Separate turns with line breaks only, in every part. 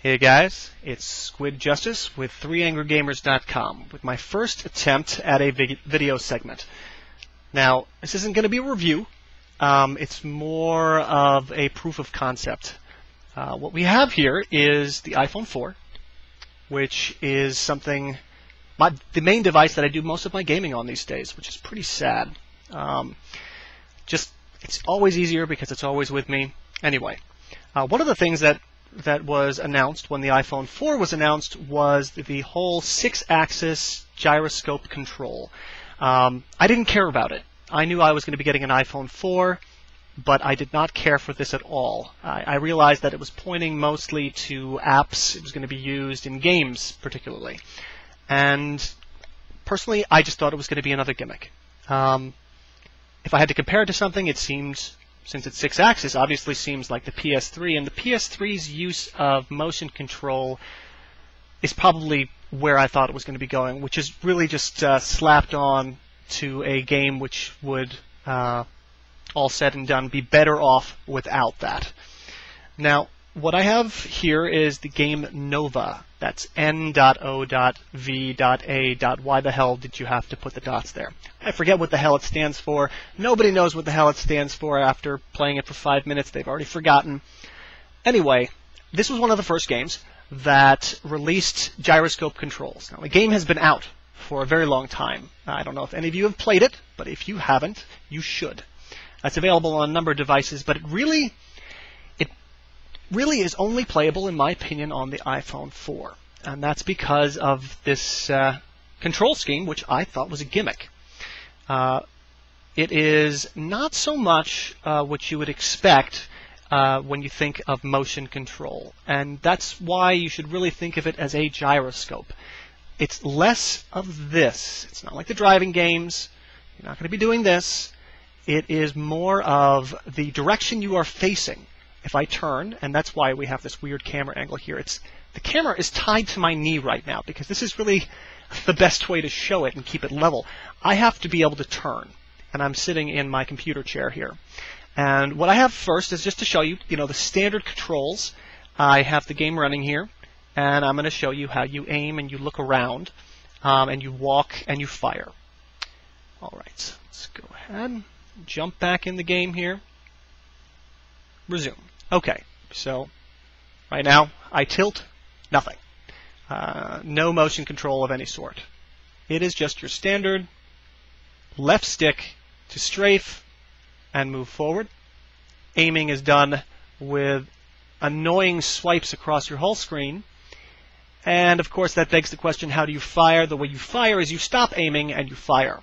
Hey guys, it's Squid Justice with 3angrygamers.com with my first attempt at a video segment. Now, this isn't going to be a review. It's more of a proof of concept. What we have here is the iPhone 4, which is something, the main device that I do most of my gaming on these days, which is pretty sad. It's always easier because it's always with me. Anyway, one of the things that was announced when the iPhone 4 was announced was the whole 6-axis gyroscope control. I didn't care about it. I knew I was going to be getting an iPhone 4, but I did not care for this at all. I realized that it was pointing mostly to apps. It was going to be used in games, particularly. And personally, I just thought it was going to be another gimmick. If I had to compare it to something, it seemed, since it's 6-axis, obviously seems like the PS3, and the PS3's use of motion control is probably where I thought it was going to be going, which is really just slapped on to a game which would, all said and done, be better off without that. Now, what I have here is the game N.O.V.A. That's N.O.V.A. Why the hell did you have to put the dots there? I forget what the hell it stands for. Nobody knows what the hell it stands for after playing it for 5 minutes. They've already forgotten. Anyway, this was one of the first games that released gyroscope controls. Now, the game has been out for a very long time. I don't know if any of you have played it, but if you haven't, you should. It's available on a number of devices, but it really is only playable, in my opinion, on the iPhone 4. And that's because of this control scheme, which I thought was a gimmick. It is not so much what you would expect when you think of motion control. And that's why you should really think of it as a gyroscope. It's less of this. It's not like the driving games. You're not going to be doing this. It is more of the direction you are facing. If I turn, and that's why we have this weird camera angle here, the camera is tied to my knee right now because this is really the best way to show it and keep it level. I have to be able to turn, and I'm sitting in my computer chair here. And what I have first is just to show you, the standard controls. I have the game running here, and I'm going to show you how you aim and you look around, and you walk and you fire. All right, let's go ahead, jump back in the game here, resume. Okay, so right now I tilt, nothing. No motion control of any sort. It is just your standard left stick to strafe and move forward. Aiming is done with annoying swipes across your whole screen. And of course that begs the question, how do you fire? The way you fire is you stop aiming and you fire.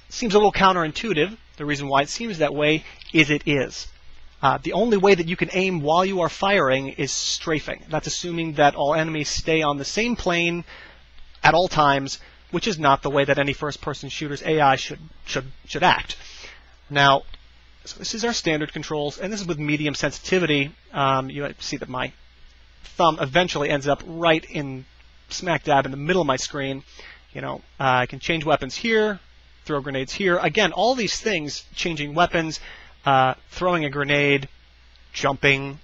Seems a little counterintuitive. The reason why it seems that way is it is. The only way that you can aim while you are firing is strafing. That's assuming that all enemies stay on the same plane at all times, which is not the way that any first-person shooter's AI should act. Now, so this is our standard controls, and this is with medium sensitivity. You see that my thumb eventually ends up right in smack dab in the middle of my screen. I can change weapons here, throw grenades here. Again, all these things, changing weapons, throwing a grenade, jumping.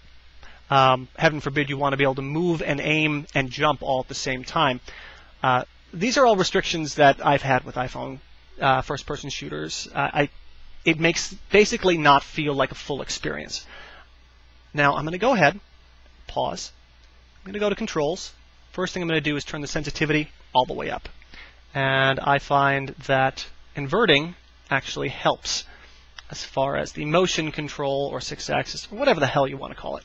Heaven forbid you want to be able to move and aim and jump all at the same time. These are all restrictions that I've had with iPhone first-person shooters. It makes basically not feel like a full experience. Now I'm going to go ahead, pause. I'm going to go to controls. First thing I'm going to do is turn the sensitivity all the way up. And I find that inverting actually helps as far as the motion control or 6-axis or whatever the hell you want to call it.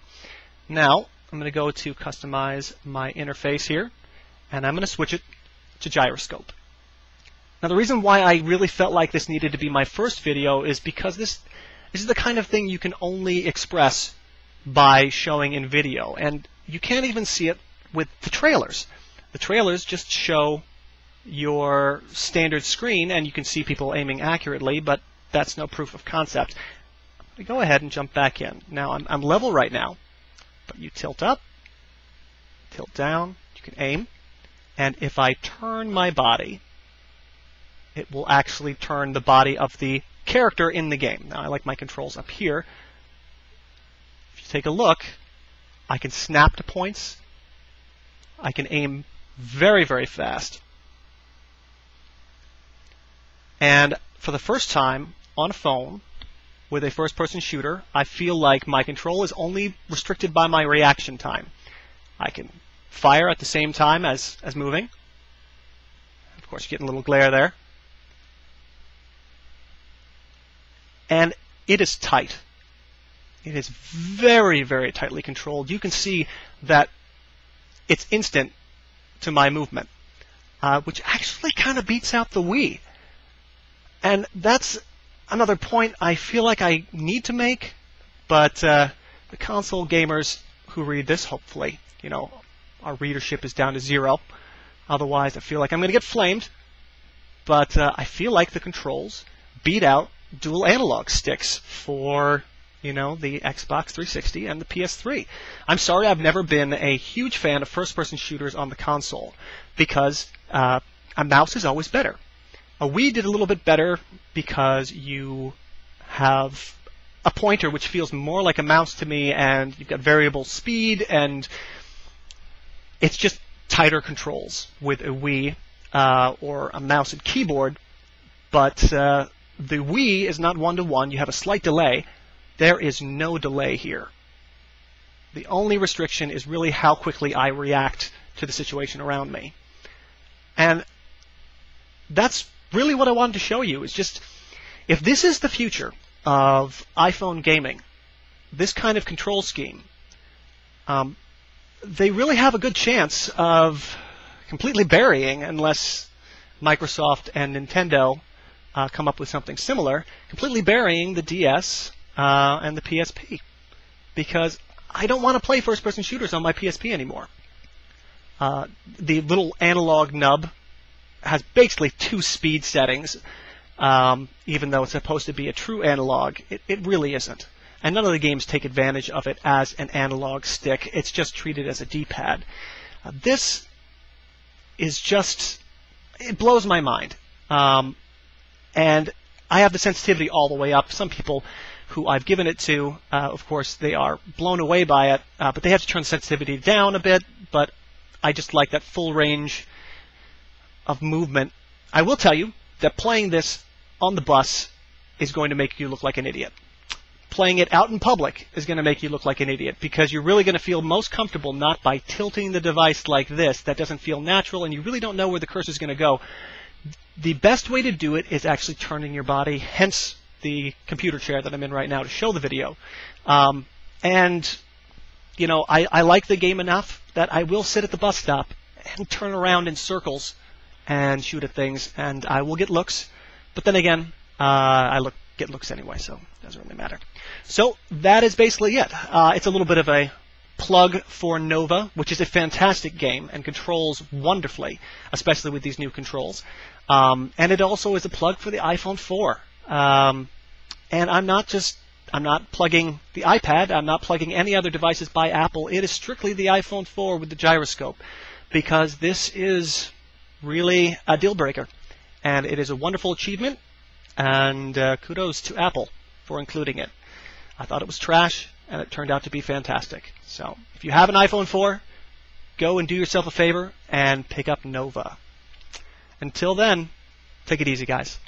Now, I'm going to go to customize my interface here, and I'm going to switch it to gyroscope. Now, the reason why I really felt like this needed to be my first video is because this is the kind of thing you can only express by showing in video, and you can't even see it with the trailers. The trailers just show your standard screen, and you can see people aiming accurately, but that's no proof of concept. I'm going to go ahead and jump back in. Now, I'm level right now, but you tilt up, tilt down, you can aim, and if I turn my body, it will actually turn the body of the character in the game. Now, I like my controls up here. If you take a look, I can snap to points. I can aim very, very fast. And for the first time on a phone with a first-person shooter, I feel like my control is only restricted by my reaction time. I can fire at the same time as moving. Of course, you're getting a little glare there. And it is tight. It is very, very tightly controlled. You can see that it's instant to my movement, which actually kind of beats out the Wii. And that's another point I feel like I need to make, but the console gamers who read this, hopefully, you know, our readership is down to 0. Otherwise, I feel like I'm going to get flamed. But I feel like the controls beat out dual analog sticks for, you know, the Xbox 360 and the PS3. I'm sorry, I've never been a huge fan of first-person shooters on the console because a mouse is always better. A Wii did a little bit better because you have a pointer which feels more like a mouse to me, and you've got variable speed, and it's just tighter controls with a Wii or a mouse and keyboard. But the Wii is not one-to-one. You have a slight delay. There is no delay here. The only restriction is really how quickly I react to the situation around me. And that's really what I wanted to show you, is just, if this is the future of iPhone gaming, this kind of control scheme, they really have a good chance of completely burying, unless Microsoft and Nintendo come up with something similar, completely burying the DS and the PSP. Because I don't want to play first-person shooters on my PSP anymore. The little analog nub has basically 2 speed settings, even though it's supposed to be a true analog. It really isn't. And none of the games take advantage of it as an analog stick. It's just treated as a D-pad. This is just, it blows my mind. And I have the sensitivity all the way up. Some people who I've given it to, of course, they are blown away by it, but they have to turn the sensitivity down a bit. But I just like that full range of movement. I will tell you that playing this on the bus is going to make you look like an idiot. Playing it out in public is going to make you look like an idiot, because you're really going to feel most comfortable not by tilting the device like this. That doesn't feel natural, and you really don't know where the cursor is going to go. The best way to do it is actually turning your body, hence the computer chair that I'm in right now to show the video. And, you know, I like the game enough that I will sit at the bus stop and turn around in circles and shoot at things, and I will get looks. But then again, I get looks anyway, so it doesn't really matter. So that is basically it. It's a little bit of a plug for N.O.V.A, which is a fantastic game and controls wonderfully, especially with these new controls. And it also is a plug for the iPhone 4. And I'm not plugging the iPad. I'm not plugging any other devices by Apple. It is strictly the iPhone 4 with the gyroscope, because this is really a deal breaker. And it is a wonderful achievement, and kudos to Apple for including it. I thought it was trash, and it turned out to be fantastic. So if you have an iPhone 4, go and do yourself a favor and pick up N.O.V.A. Until then, take it easy, guys.